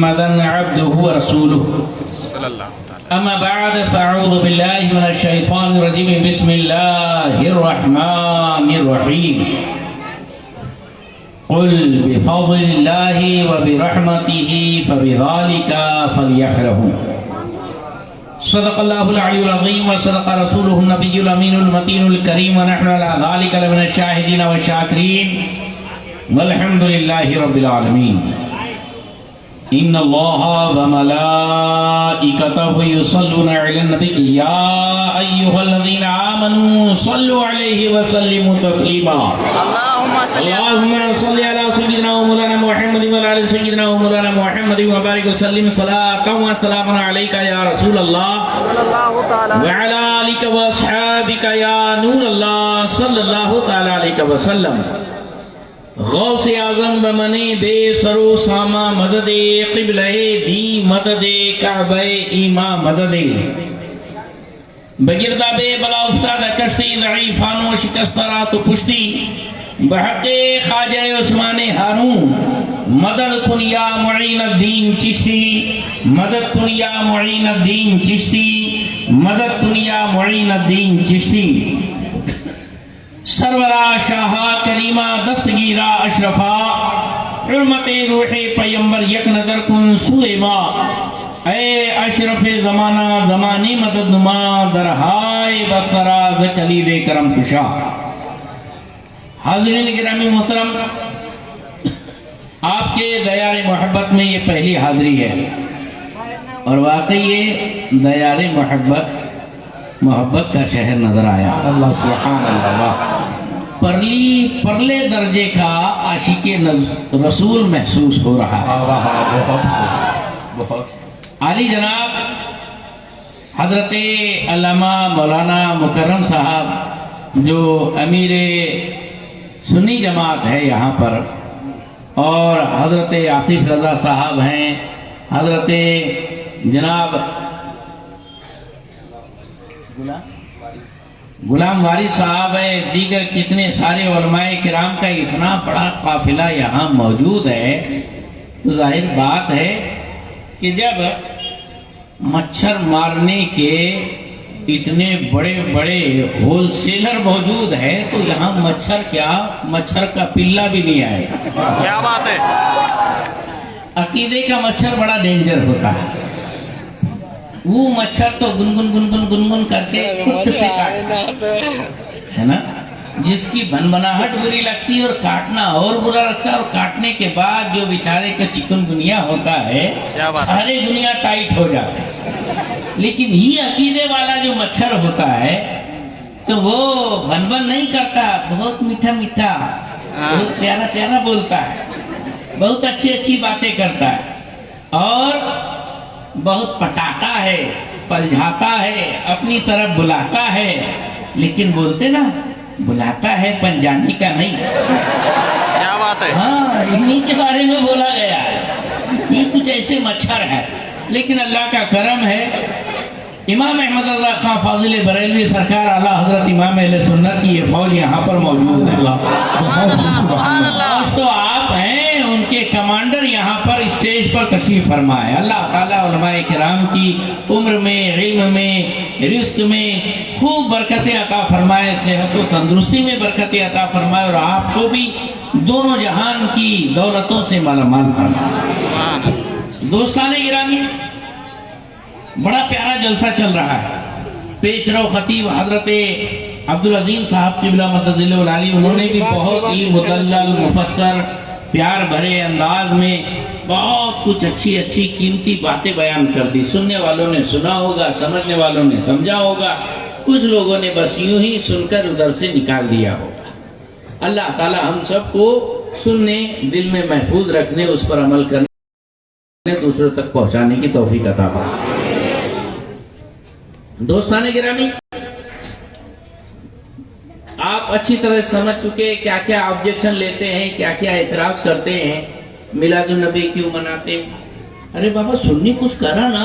محمدا عبده ورسوله اما بعد فاعوذ بالله من الشيطان الرجيم بسم الله الرحمن الرحيم قل بفضل الله وبرحمته فبذلك فليفرحوا صدق الله العلي العظيم وصدق رسوله النبي الأمين المتين الكريم ونحن على ذلك لمن الشاهدين والشاكرين والحمد لله رب العالمين إن الله وملائكته يصلون على النبي يا أيها الذين آمنوا صلوا عليه وسلموا تسليما اللهم صل على سيدنا ومولانا محمد وعلى آل سيدنا ومولانا محمد وبارك وسلم صلاة وسلام عليك يا رسول الله وعلى آلك وأصحابك يا نور الله صلى الله تعالى عليك وسلم غوث اعظم بمنی بے سرو ساما مدد قبلہ دی مدد کعبہ ایما مدد بگردہ بے بلا استاد کشتی ضعیفانو شکسترا تو پشتی بحق خواجہ عثمان ہارون مدد کن یا معین الدین چشتی مدد کن یا معین الدین چشتی مدد کن یا معین الدین چشتی سرورا شاہا کریمہ دستگیرہ اشرفا حرمت روح پیمبر یک نظر کن سوئے ما اے اشرف زمانہ زمانی مدد نما درہائے بسترہ زکلید کرم کشا حاضرین گرامی محترم آپ کے دیار محبت میں یہ پہلی حاضری ہے اور واقعی یہ دیار محبت کا شہر نظر آیا اللہ سبحان اللہ پرلے درجے کا عاشق رسول محسوس ہو رہا ہے عالی جناب حضرت علامہ مولانا مکرم صاحب جو امیر سنی جماعت ہے یہاں پر اور حضرت آصف رضا صاحب ہیں حضرت جناب غلام وارث صاحب ہے دیگر کتنے سارے علماء کرام کا اتنا بڑا قافلہ یہاں موجود ہے تو ظاہر بات ہے کہ جب مچھر مارنے کے اتنے بڑے بڑے ہول سیلر موجود ہے تو یہاں مچھر کیا مچھر کا پلہ بھی نہیں آئے کیا بات ہے عقیدے کا مچھر بڑا ڈینجر ہوتا ہے وہ مچھر تو گنگن گنگن گنگن کر کے خود سے کاٹتا ہے نا جس کی بنبناہٹ بری لگتی ہے اور کاٹنا اور برا لگتا ہے اور کاٹنے کے بعد جو بیچارے کا چکن گنیا ہوتا ہے سارے دنیا ٹائٹ ہو جاتے ہیں لیکن یہ عقیدے والا جو مچھر ہوتا ہے تو وہ بنبن نہیں کرتا بہت میٹھا میٹھا بہت پیارا پیارا بولتا ہے بہت اچھی اچھی باتیں کرتا ہے اور بہت پٹاتا ہے پلجھاتا ہے اپنی طرف بلاتا ہے لیکن بولتے نا بلاتا ہے پنجانی کا نہیں کیا بات ہے ہاں انہی کے بارے میں بولا گیا ہے یہ کچھ ایسے مچھر ہے لیکن اللہ کا کرم ہے امام احمد رضا خان فاضل بریلوی سرکار اعلیٰ حضرت امام اہل سنت کی یہ فوج یہاں پر موجود ہے تو آپ ہیں ان کے کمانڈر یہاں پر اسٹیج پر تشریف فرمائے اللہ تعالیٰ علماء کرام کی عمر میں علم میں رزق میں خوب برکتیں عطا فرمائے صحت و تندرستی میں برکتیں عطا فرمائے اور آپ کو بھی دونوں جہان کی دولتوں سے مالا مال فرمائے دوستان گرامی بڑا پیارا جلسہ چل رہا ہے پیش رو خطیب حضرت عبدالعظیم صاحب قبلہ مدد العالی انہوں نے بھی بہت ہی مدلل مفسر پیار بھرے انداز میں بہت کچھ اچھی اچھی قیمتی باتیں بیان کر دی سننے والوں نے سنا ہوگا سمجھنے والوں نے سمجھا ہوگا کچھ لوگوں نے بس یوں ہی سن کر ادھر سے نکال دیا ہوگا اللہ تعالی ہم سب کو سننے دل میں محفوظ رکھنے اس پر عمل کرنے دوسروں تک پہنچانے کی توفیق عطا فرمائے دوستان گرامی آپ اچھی طرح سمجھ چکے کیا کیا آبجیکشن لیتے ہیں کیا کیا اعتراض کرتے ہیں میلاد النبی کیوں مناتے ہیں ارے بابا سنی کچھ کرا نا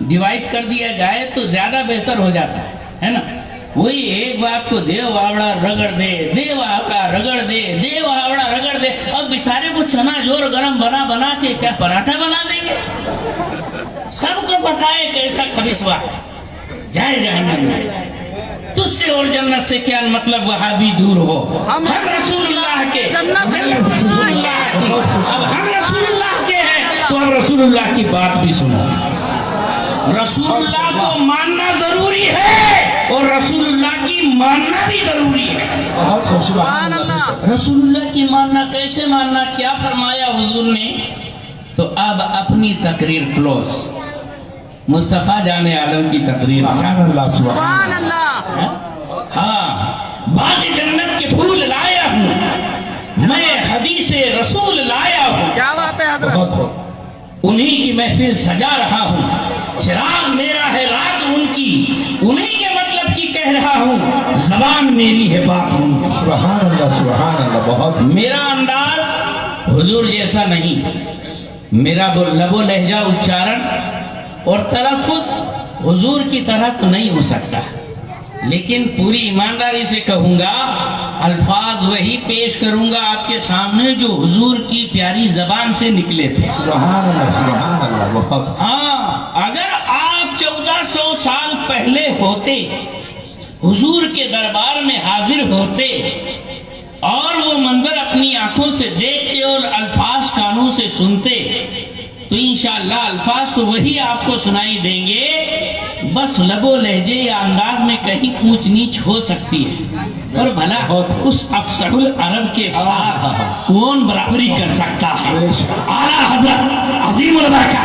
ڈیوائڈ کر دیا جائے تو زیادہ بہتر ہو جاتا ہے نا. وہی ایک بات کو دیو آوڑا رگڑ دے, دیو آوڑا رگڑ دے, دیو آوڑا رگڑ دے. اب بیچارے کو چنا جور گرم بنا کے کیا پراٹھا بنا دیں گے؟ سب کو پتا ہے کیسا خبیث جائے جہنم میں. تجھ سے اور جنت سے کیا مطلب, وہاں بھی دور ہو. ہم رسول اللہ کے, رسول اللہ کی, اب ہم رسول اللہ کے ہیں تو ہم رسول اللہ کی بات بھی سنو. رسول اللہ کو ماننا ضروری ہے اور رسول اللہ کی ماننا بھی ضروری ہے. سبحان اللہ. رسول اللہ کی ماننا کیسے ماننا, کیا فرمایا حضور نے؟ تو اب اپنی تقریر کلوز, مصطفیٰ جان عالم کی تقریر. سبحان اللہ. ہاں, باغ جنت کے پھول لایا ہوں میں, حدیث رسول لایا ہوں, کیا بات ہے حضرت. انہی کی محفل سجا رہا ہوں, چراغ میرا ہے رات ان کی, انہی کے مطلب کی کہہ رہا ہوں, زبان میری ہے بات ہوں. سبحان اللہ سبحان اللہ. بہت میرا انداز حضور جیسا نہیں, میرا لب و لہجہ اچارن اور تلفظ حضور کی طرح تو نہیں ہو سکتا, لیکن پوری ایمانداری سے کہوں گا الفاظ وہی پیش کروں گا آپ کے سامنے جو حضور کی پیاری زبان سے نکلے تھے. سبحان اللہ سبحان اللہ. بہت. ہاں, اگر آپ 1400 سال پہلے ہوتے, حضور کے دربار میں حاضر ہوتے اور وہ منظر اپنی آنکھوں سے دیکھتے اور الفاظ کانوں سے سنتے تو انشاءاللہ الفاظ تو وہی آپ کو سنائی دیں گے, بس لب و لہجے یا انداز میں کہیں اونچ نیچ ہو سکتی ہے, اور بھلا اس افصح العرب کے ساتھ کون برابری کر سکتا ہے. اعلیٰ حضرت عظیم البرکہ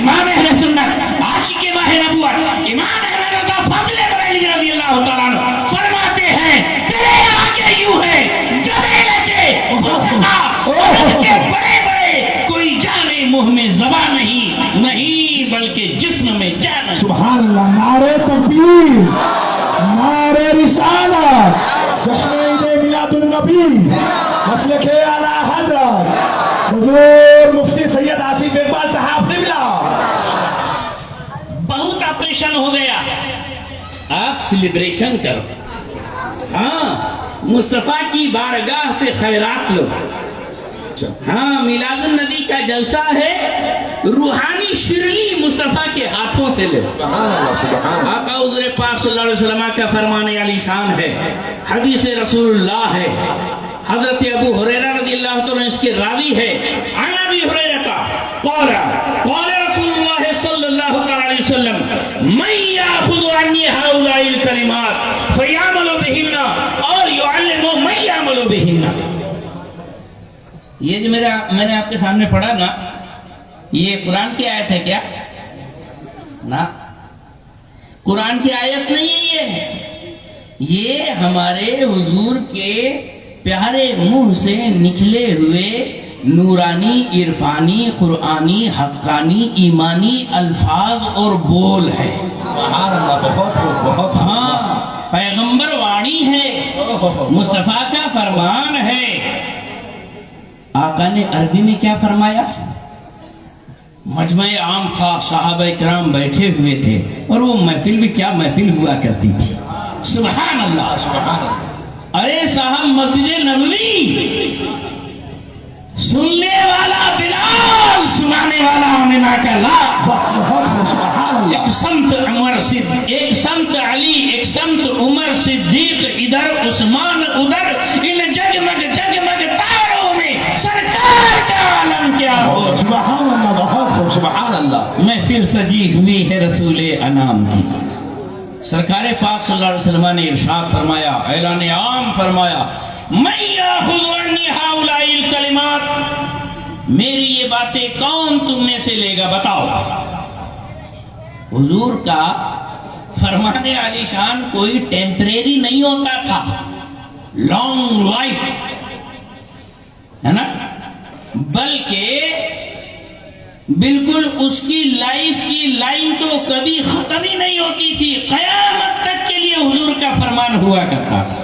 امام اہل سنت عاشق ماہ نبوت امام احمد رضا فاضل بریلوی رضی اللہ تعالیٰ عنہ فرماتے ہیں, تیرے آگے یوں ہے جبے لچے کے بڑے بڑے, کوئی جانے منہ میں زبان نہیں بلکہ جسم میں جان. سبحان اللہ. نعرہ تکبیر, نعرہ رسالت, جشن عید میلاد النبی, مسلک اعلیٰ حضرت حضور مفتی سید آصف اقبال صاحب نے ملا. بہت آپریشن ہو گیا, آپ سیلیبریشن کرو. ہاں, مصطفیٰ کی بارگاہ سے خیرات لو. ہاں, میلاد النبی کا جلسہ ہے, روحانی شرلی مصطفیٰ کے ہاتھوں سے لے. آقا حضور پاک صلی اللہ علیہ وسلم کا فرمان علی شان ہے, حدیث رسول اللہ ہے. حضرت ابو ہریرہ رضی اللہ عنہ اس کے راوی ہے. عن ابی ہریرہ قال رسول اللہ صلی اللہ علیہ وسلم من یاخذ عنی هؤلاء الکلمات فیعمل بهن اور یعلم من یعمل بهن. یہ جو میں نے آپ کے سامنے پڑھا نا, یہ قرآن کی آیت ہے کیا؟ نا, قرآن کی آیت نہیں ہے یہ ہمارے حضور کے پیارے منہ سے نکلے ہوئے نورانی, عرفانی, قرآنی, حقانی, ایمانی الفاظ اور بول ہے. سبحان اللہ. بہت. ہاں, پیغمبر واڑی ہے, مصطفیٰ کا فرمان ہے. آقا نے عربی میں کیا فرمایا؟ مجمع عام تھا, صحابہ کرام بیٹھے ہوئے تھے, اور وہ محفل بھی کیا محفل ہوا کرتی تھی. سبحان اللہ سبحان اللہ. ارے صاحب, مسجد نبوی سننے والا بلال, سنانے والا امنا کا لا. ایک سمت عمر صدیق, ایک سمت علی, ایک سمت عمر صدیق, ادھر عثمان, ادھر ان جگمگ تاروں میں سرکار کا عالم کیا ہو. سبحان اللہ. بہت سبحان اللہ. محفل سجی ہوئی ہے رسول انام کی. سرکار پاک صلی اللہ علیہ وسلم نے ارشاد فرمایا, اعلان عام فرمایا, من یاخذ عنی ہؤلاء الکلمات, میری یہ باتیں کون تم میں سے لے گا بتاؤ. حضور کا فرمان علی شان کوئی ٹیمپریری نہیں ہوتا تھا, لانگ لائف ہے نا, بلکہ بالکل اس کی لائف کی لائن تو کبھی ختم ہی نہیں ہوتی تھی, قیامت تک کے لیے حضور کا فرمان ہوا کرتا تھا.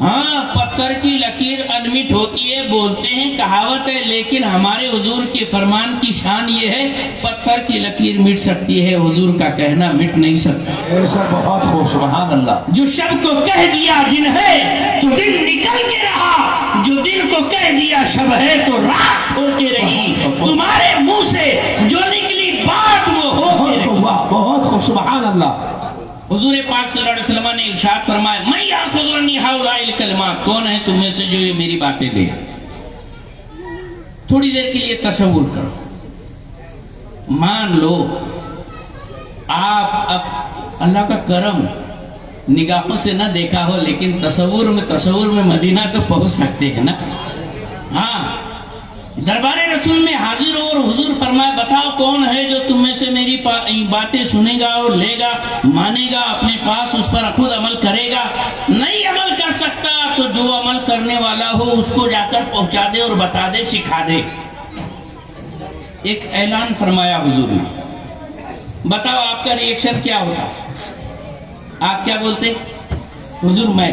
ہاں پتھر کی لکیر انمٹ ہوتی ہے، بولتے ہیں کہاوت ہے، لیکن ہمارے حضور کے فرمان کی شان یہ ہے پتھر کی لکیر مٹ سکتی ہے، حضور کا کہنا مٹ نہیں سکتا۔ ایسا بہت خوب، سبحان اللہ۔ جو شب کو کہہ دیا دن ہے تو دن نکل کے رہا، جو دن کو کہہ دیا شب ہے تو رات ہو کے رہی، تمہارے منہ سے جو نکلی بات وہ ہو کے رہی۔ بہت خوب، سبحان اللہ۔ حضور پاک صلی اللہ علیہ وسلم نے ارشاد فرمایا میں یاخذ عنی ہؤلاء الکلمات، کون ہے تم میں سے جو یہ میری باتیں لے؟ تھوڑی دیر کے لیے تصور کرو، مان لو آپ اب اللہ کا کرم نگاہوں سے نہ دیکھا ہو، لیکن تصور میں مدینہ تو پہنچ سکتے ہیں نا۔ ہاں دربار رسول میں حاضر ہو اور حضور فرمائے بتاؤ کون ہے جو تم میں سے میری باتیں سنے گا اور لے گا، مانے گا، اپنے پاس اس پر خود عمل کرے گا۔ نہیں عمل کر سکتا تو جو عمل کرنے والا ہو اس کو جا کر پہنچا دے اور بتا دے، سکھا دے۔ ایک اعلان فرمایا حضور نے، بتاؤ آپ کا ریئیکشن کیا ہوتا؟ آپ کیا بولتے؟ حضور میں،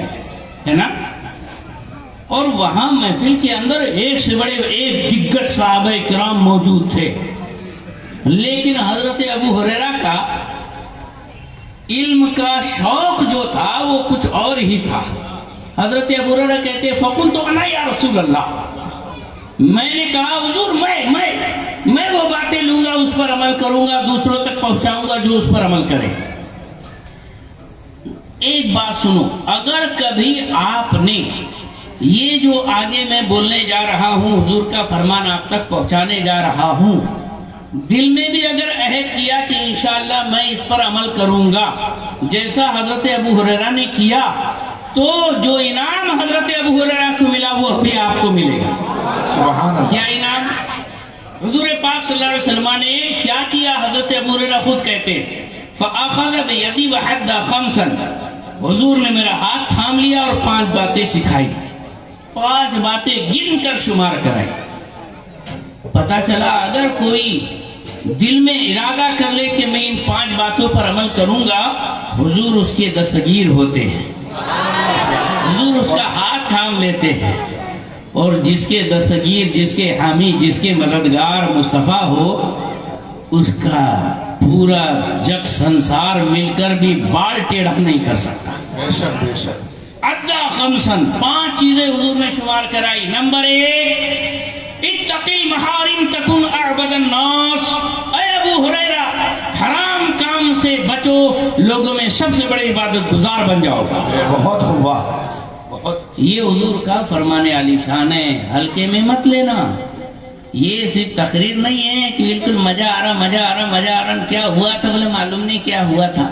ہے نا؟ اور وہاں محفل کے اندر ایک سے بڑے ایک دگج صحابہ کرام موجود تھے، لیکن حضرت ابو ہریرہ کا علم کا شوق جو تھا وہ کچھ اور ہی تھا۔ حضرت ابو ہریرہ کہتے فقلت انا یا رسول اللہ، میں نے کہا حضور میں وہ باتیں لوں گا، اس پر عمل کروں گا، دوسروں تک پہنچاؤں گا جو اس پر عمل کرے۔ ایک بات سنو، اگر کبھی آپ نے یہ جو آگے میں بولنے جا رہا ہوں، حضور کا فرمان آپ تک پہنچانے جا رہا ہوں، دل میں بھی اگر عہد کیا کہ انشاءاللہ میں اس پر عمل کروں گا جیسا حضرت ابو ہریرہ نے کیا، تو جو انعام حضرت ابو ہریرہ کو ملا وہ بھی آپ کو ملے گا۔ سبحان اللہ۔ کیا انعام؟ حضور پاک صلی اللہ علیہ وسلم نے کیا کیا؟ حضرت ابو ہریرہ خود کہتے فَأَخَذَ بِيَدِي وَحَدَّ خَمْسًا، حضور نے میرا ہاتھ تھام لیا اور 5 باتیں سکھائی، 5 باتیں گن کر شمار کرائی۔ پتا چلا اگر کوئی دل میں ارادہ کر لے کہ میں ان 5 باتوں پر عمل کروں گا، حضور اس کے دستگیر ہوتے ہیں، حضور اس کا ہاتھ تھام لیتے ہیں، اور جس کے دستگیر، جس کے حامی، جس کے مددگار مصطفیٰ ہو، اس کا پورا جگ سنسار مل کر بھی بال ٹیڑھا نہیں کر سکتا۔ بے شک، بے شک۔ عدّا خمسن، 5 چیزیں حضور نے شمار کرائی۔ نمبر 1، اتقی المحارم تکن اعبد الناس، اے ابو ہریرہ حرام کام سے بچو، لوگوں میں سب سے بڑے عبادت گزار بن جاؤ گا۔ بہت خوب، بہت۔ یہ حضور کا فرمان عالی شان ہے، ہلکے میں مت لینا۔ یہ صرف تقریر نہیں ہے کہ بالکل مزہ آ رہا، کیا ہوا تھا بولے معلوم نہیں کیا ہوا تھا۔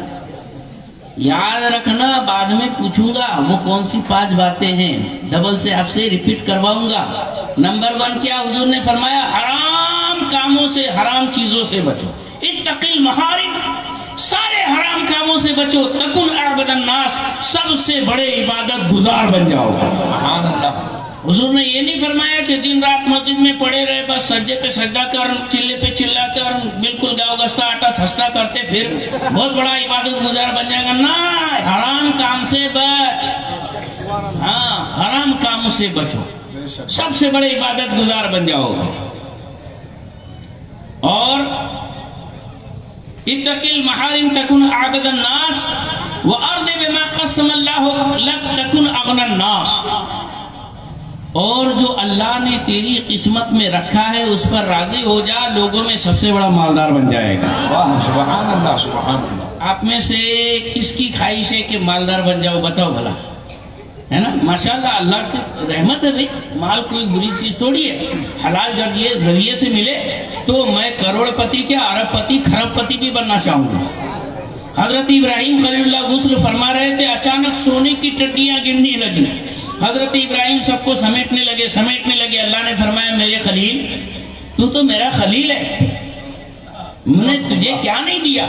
یاد رکھنا، بعد میں پوچھوں گا وہ کون سی 5 باتیں ہیں، ڈبل سے آپ سے ریپیٹ کرواؤں گا۔ نمبر 1 کیا؟ حضور نے فرمایا حرام کاموں سے، حرام چیزوں سے بچو، اتقی المحارم، سارے حرام کاموں سے بچو، تکن اعبد الناس، سب سے بڑے عبادت گزار بن جاؤ گا۔ سبحان اللہ۔ حضور نے یہ نہیں فرمایا کہ دن رات مسجد میں پڑے رہے، بس سجدے پہ سجدہ کر، چلے پہ چلا کر، بالکل گاؤ گستا آٹا سستا کرتے پھر بہت بڑا عبادت گزار بن جائے گا۔ نہ، حرام کام سے بچ، ہاں حرام کام سے بچو، سب سے بڑے عبادت گزار بن جاؤ گا۔ اور اتقی المحارم تکن اعبد الناس وارض بما قسم اللہ لک تکن اغنى الناس، اور جو اللہ نے تیری قسمت میں رکھا ہے اس پر راضی ہو جا، لوگوں میں سب سے بڑا مالدار بن جائے گا۔ واہ، سبحان اللہ، سبحان اللہ۔ آپ میں سے کس کی خواہش ہے کہ مالدار بن جاؤ؟ بتاؤ بھلا، ہے نا؟ ماشاءاللہ اللہ کی رحمت ہے بھائی، مال کوئی بری چیز تھوڑی ہے، حلال جب یہ ذریعے سے ملے تو میں کروڑ پتی کیا ارب پتی کھرب پتی بھی بننا چاہوں گا۔ حضرت ابراہیم خلیل اللہ غسل فرما رہے تھے، اچانک سونے کی ٹڈیاں گرنے لگی، حضرت ابراہیم سب کو سمیٹنے لگے۔ اللہ نے فرمایا میرے خلیل، تو میرا خلیل ہے، میں نے تجھے کیا نہیں دیا؟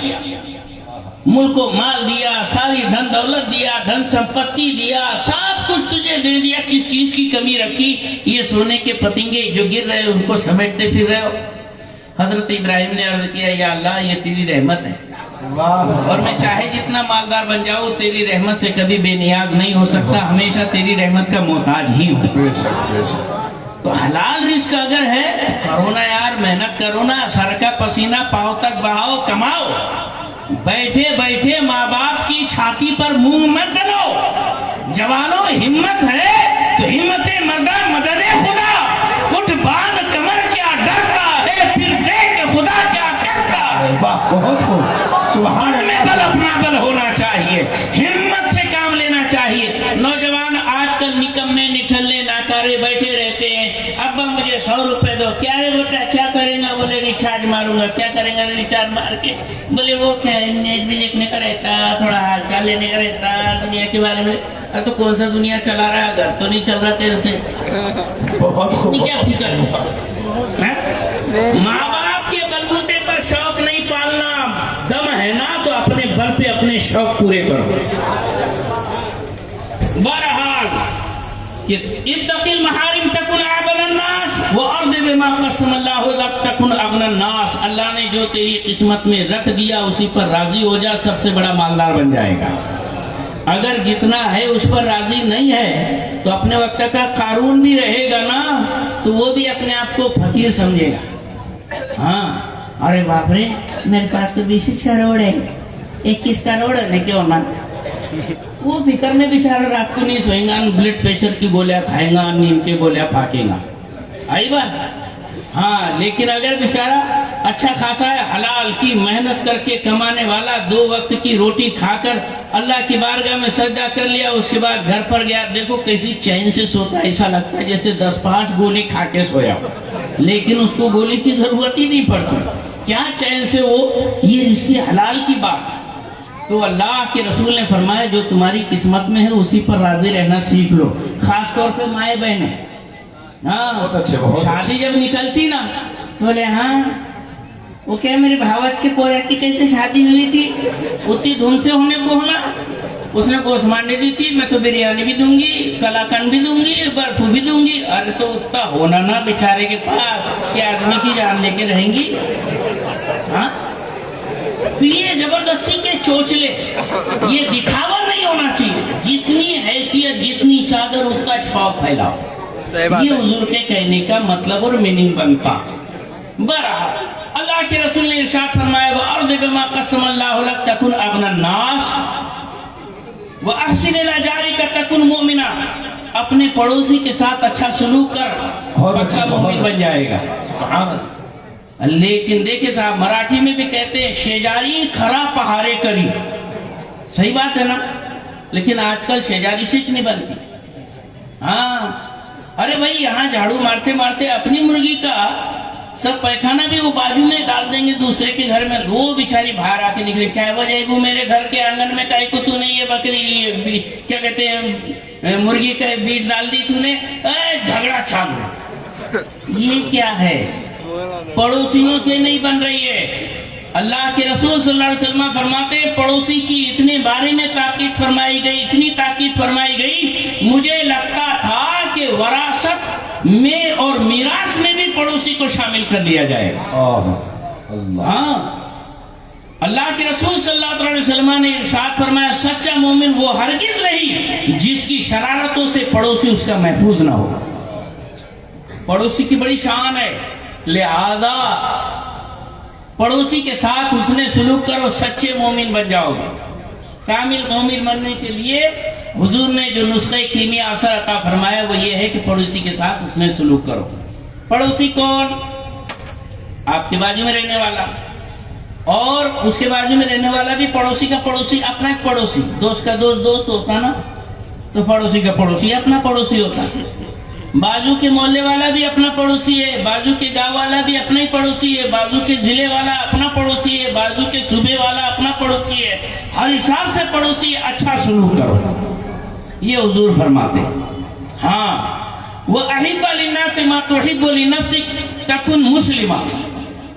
ملک و مال دیا، ساری دھن دولت دیا، دھن سمپتی دیا، سب کچھ تجھے دے دیا، کس چیز کی کمی رکھی؟ یہ سونے کے پتنگے جو گر رہے ان کو سمیٹتے پھر رہے ہو۔ حضرت ابراہیم نے عرض کیا یا اللہ یہ تیری رحمت ہے، اور میں چاہے جتنا مالدار بن جاؤں تیری رحمت سے کبھی بے نیاز نہیں ہو سکتا, ہمیشہ تیری رحمت کا محتاج ہی ہوں. تو حلال رزق اگر ہے کرو نا یار, محنت کرو نا, سر کا پسینہ پاؤں تک بہاؤ, کماؤ. بیٹھے بیٹھے ماں باپ کی چھاتی پر مونگ مت ڈالو. جوانوں ہمت ہے تو ہمت مردہ مدد خدا, اٹھ باندھ کمر کیا ڈرتا ہے, پھر دیکھ خدا کیا کرتا ہے. بہت خوب, سبحان میں بل اپنا بل ہونا چاہیے, ہمت سے کام لینا چاہیے. نوجوان آج کل نکمے نٹھلے ناکارے بیٹھے رہتے ہیں. ابا مجھے 100 روپے دو. کیا رے بیٹا کیا کریں گا؟ بولے ریچارج ماروں گا. کیا کریں گا ریچارج مار کے؟ بولے وہ کیا نیٹ بھی دیکھنے کا رہتا, تھوڑا حال چال لینے کا رہتا دنیا کے بارے میں. تو کون سا دنیا چلا رہا ہے, گھر تو نہیں چل رہا تیرے سے. بہت خوب. کیا فکر ہے؟ ماں باپ کے بلبوتے پر شوق نہیں پالنا. دم ہے نا تو اپنے بل پہ اپنے شوق پورے کرو. بہرحال اتق المحارم تکن اعبد الناس وارض بما قسم اللہ لک تکن اغنى الناس. اللہ نے جو تیری قسمت میں رکھ دیا اسی پر راضی ہو جا, سب سے بڑا مالدار بن جائے گا. اگر جتنا ہے اس پر راضی نہیں ہے تو اپنے وقت کا قارون بھی رہے گا نا, تو وہ بھی اپنے آپ کو فقیر سمجھے گا. ہاں, ارے باپ رے میرے پاس تو 20 کروڑ ہے, 21 کروڑ ہے کیا ہونا. وہ فکر میں بیچارہ رات کو نہیں سوئیں گا, بلڈ پریشر کی گولیاں کھائیں گا, نیند کی گولیاں پھاکیں گا. آئی بات. ہاں, لیکن اگر بیچارہ اچھا خاصا ہے, حلال کی محنت کر کے کمانے والا, 2 وقت کی روٹی کھا کر اللہ کی بارگاہ میں سجدہ کر لیا, اس کے بعد گھر پر گیا, دیکھو کیسی چین سے سوتا ہے, ایسا لگتا ہے جیسے 10-5 گولی کھا کے سویا, لیکن اس کو گولی کی ضرورت ہی نہیں پڑتی. کیا چین سے وہ, یہ رزق حلال کی بات. تو اللہ کے رسول نے فرمایا جو تمہاری قسمت میں ہے اسی پر راضی رہنا سیکھ لو, خاص طور پہ مائیں بہنیں. ہاں, شادی جب نکلتی نا تو بولے ہاں وہ کیا میرے بھاوج کے پورا کی کیسے شادی ہوئی تھی, اتنی دھوم سے ہونے کو ہونا. اس نے گوشت مانڈے دی تھی, میں تو بریانی بھی دوں گی, کلاکند بھی دوں گی, برفو بھی دوں گی. ارے تو اتنا ہونا نا بیچارے کے پاس کہ آدمی کی جان لے کے رہیں گی. ہاں, یہ زبردستی کے چوچلے, یہ دکھاوا نہیں ہونا چاہیے. جتنی حیثیت جتنی چادر اتنا چھپاؤ پھیلاؤ, یہ حضور کے کہنے کا مطلب اور میننگ بنتا. بہرحال اللہ کے رسول نے ارشاد فرمایا وَأَرْضِ بِمَا قَسَّمَ اللَّهُ لَكَ تَكُنْ أَغْنَى النَّاسِ وَأَحْسِنْ إِلَىٰ جَارِكَ تَكُنْ مُؤْمِنًا. اپنے پڑوسی کے ساتھ اچھا سلوک کر, پکا مومن بن جائے گا. لیکن دیکھیں صاحب, مراٹھی میں بھی کہتے ہیں شیجاری کھرا پہارے کری. صحیح بات ہے نا, لیکن آج کل شیجاری سچ نہیں بنتی. ہاں, ارے بھائی یہاں جھاڑو مارتے مارتے اپنی مرغی کا سب پیخانہ بھی وہ بازو میں ڈال دیں گے دوسرے کے گھر میں. وہ بیچاری باہر آ کے نکلے, کیا وجہ ہے وہ میرے گھر کے آنگن میں کائی کو تو نے یہ بکری کیا کہتے ہیں مرغی کا بیٹ ڈال دی تو نے, جھگڑا چالو. یہ کیا ہے, پڑوسیوں سے نہیں بن رہی ہے. اللہ کے رسول صلی اللہ علیہ وسلم فرماتے ہیں پڑوسی کی اتنے بارے میں تاکید فرمائی گئی, اتنی تاکید فرمائی گئی, مجھے لگتا تھا کہ وراثت میں اور میراث میں بھی پڑوسی کو شامل کر دیا جائے گا. ہاں, اللہ کے رسول صلی اللہ علیہ وسلم نے ارشاد فرمایا سچا مومن وہ ہرگز نہیں جس کی شرارتوں سے پڑوسی اس کا محفوظ نہ ہو. پڑوسی کی بڑی شان ہے, لہذا پڑوسی کے ساتھ حسن سلوک کرو, سچے مومن بن جاؤ گے. کامل مومن بننے کے لیے حضور نے جو نسخہ کریمی اثر عطا فرمایا وہ یہ ہے کہ پڑوسی کے ساتھ حسن سلوک کرو. پڑوسی کون؟ آپ کے بازو میں رہنے والا, اور اس کے بازو میں رہنے والا بھی پڑوسی کا پڑوسی, اپنا ایک پڑوسی. دوست کا دوست ہوتا نا, تو پڑوسی کا پڑوسی اپنا پڑوسی ہوتا. بازو کے محلے والا بھی اپنا پڑوسی ہے, بازو کے گاؤں والا بھی اپنا ہی پڑوسی ہے, بازو کے ضلع والا اپنا پڑوسی ہے, بازو کے صوبے والا اپنا پڑوسی ہے. ہر حساب سے پڑوسی اچھا سلوک کرو, یہ حضور فرماتے ہیں. ہاں, وَأَحِبَّ لِلنَّاسِ مَا تُحِبُّ لِنَفْسِكَ تَكُنْ مُسْلِمًا.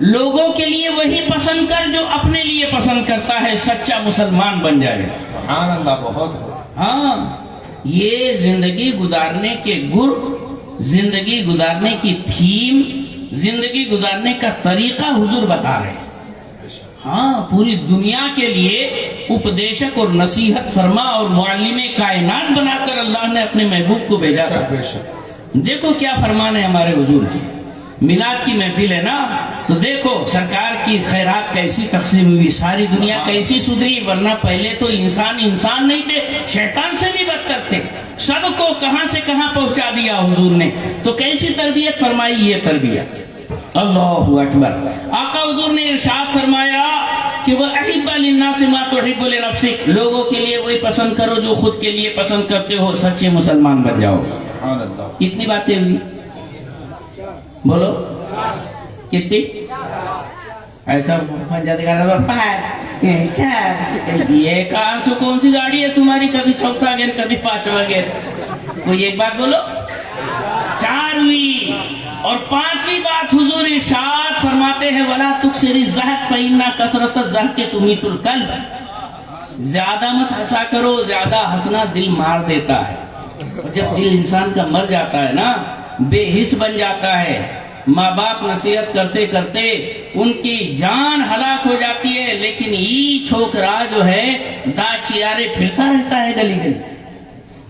لوگوں کے لیے وہی پسند کر جو اپنے لیے پسند کرتا ہے, سچا مسلمان بن جائے. سبحان اللہ, بہت. ہاں, یہ زندگی گزارنے کے گر, زندگی گزارنے کی تھیم, زندگی گزارنے کا طریقہ حضور بتا رہے ہیں. ہاں پوری دنیا کے لیے اپدیشک اور نصیحت فرما اور معلم کائنات بنا کر اللہ نے اپنے محبوب کو بھیجا تھا. دیکھو کیا فرمان ہے ہمارے حضور کی. میلاد کی محفل ہے نا, تو دیکھو سرکار کی خیرات کیسی تقسیم ہوئی, ساری دنیا کیسی سدھری. ورنہ پہلے تو انسان نہیں تھے, شیطان سے بھی بدتر تھے. سب کو کہاں سے کہاں پہنچا دیا حضور نے. تو کیسی تربیت فرمائی, یہ تربیت. اللہ اکبر. آقا حضور نے ارشاد فرمایا کہ وہ احب للناس ما تحب لنفسک, لوگوں کے لیے وہی پسند کرو جو خود کے لیے پسند کرتے ہو, سچے مسلمان بن جاؤ. کتنی باتیں ہوئی بولو, کتنی؟ ایسا یہ کون سی گاڑی ہے تمہاری, کبھی چوتھا گیئر کبھی پانچواں گیئر. کوئی ایک بات بولو. 4 ہوئی. اور 5ویں بات حضور ارشاد فرماتے ہیں ولا تکثر الضحک فإن کثرۃ الضحک تمیت القلب, زیادہ مت ہنسا کرو, زیادہ ہنسنا دل مار دیتا ہے. اور جب دل انسان کا مر جاتا ہے نا, بے حس بن جاتا ہے, ماں باپ نصیحت کرتے کرتے ان کی جان ہلاک ہو جاتی ہے, لیکن یہ چھوکرا جو ہے دا چیارے پھرتا رہتا ہے گلی گلی,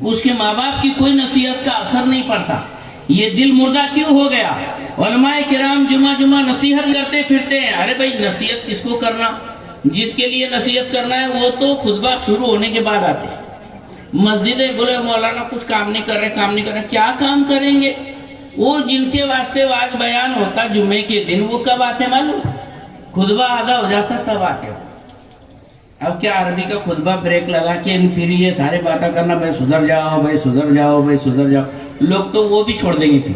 اس کے ماں باپ کی کوئی نصیحت کا اثر نہیں پڑتا. یہ دل مردہ کیوں ہو گیا؟ علماء کرام جمعہ نصیحت کرتے پھرتے ہیں. ارے بھائی نصیحت کس کو کرنا, جس کے لیے نصیحت کرنا ہے وہ تو خطبہ شروع ہونے کے بعد آتے. مسجدیں بولے مولانا کچھ کام نہیں کر رہے, کیا کام کریں گے؟ وہ جن کے واسطے واز بیان ہوتا جمعے کے دن, وہ کب آتے معلوم؟ خطبہ آدھا ہو جاتا تب آتے. اب کیا عربی کا خطبہ بریک لگا کے پھر یہ سارے باتیں کرنا, بھائی سدھر جاؤ, بھائی سدھر جاؤ, بھائی سدھر جاؤ. لوگ تو وہ بھی چھوڑ دیں گے پھر,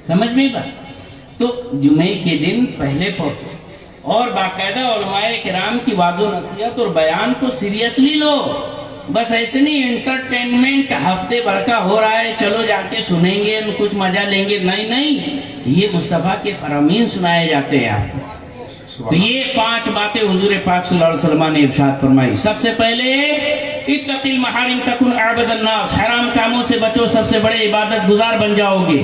سمجھ میں بات. تو جمعے کے دن پہلے پڑھو اور باقاعدہ علماء کرام کی وعظ و نصیحت اور بیان کو سیریسلی لو. بس ایسے نہیں انٹرٹینمنٹ ہفتے بھر کا ہو رہا ہے, چلو جا کے سنیں گے, کچھ مزہ لیں گے. نہیں, یہ مصطفیٰ کے فرامین سنائے جاتے ہیں آپ کو. تو یہ 5 باتیں حضور پاک صلی اللہ علیہ وسلم نے ارشاد فرمائی. سب سے پہلے اتق المحارم تکن اعبد الناس, حرام کاموں سے بچو, سب سے بڑے عبادت گزار بن جاؤ گے.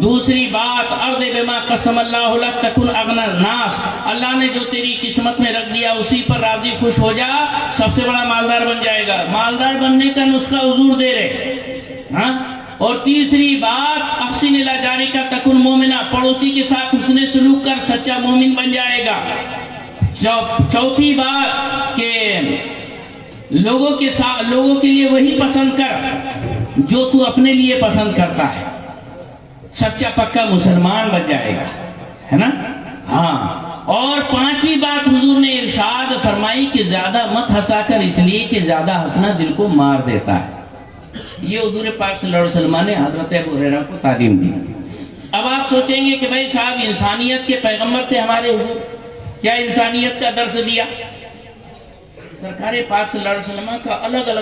دوسری بات ارض بما قسم اللہ لک تکن اغنی الناس, اللہ نے جو تیری قسمت میں رکھ دیا اسی پر راضی خوش ہو جا, سب سے بڑا مالدار بن جائے گا. مالدار بننے کا نسخہ حضور دے رہے ہاں. اور تیسری بات احسن الی جارک تکن مومنا, پڑوسی کے ساتھ حسن سلوک کر سچا مومن بن جائے گا. چوتھی بات کہ لوگوں کے لیے وہی پسند کر جو تو اپنے لیے پسند کرتا ہے, سچا پکا مسلمان بن جائے گا, ہے نا. ہاں. اور 5ویں بات حضور نے ارشاد فرمائی کہ زیادہ مت ہنسا کر, اس لیے کہ زیادہ ہنسنا دل کو مار دیتا ہے. یہ حضور پاک صلی اللہ علیہ وسلم نے حضرت ابو ہریرہ کو تعلیم دی. اب آپ سوچیں گے کہ بھائی صاحب انسانیت کے پیغمبر تھے ہمارے حضور, کیا انسانیت کا درس دیا؟ سرکار پاک صلی اللہ علیہ وسلم کا الگ الگ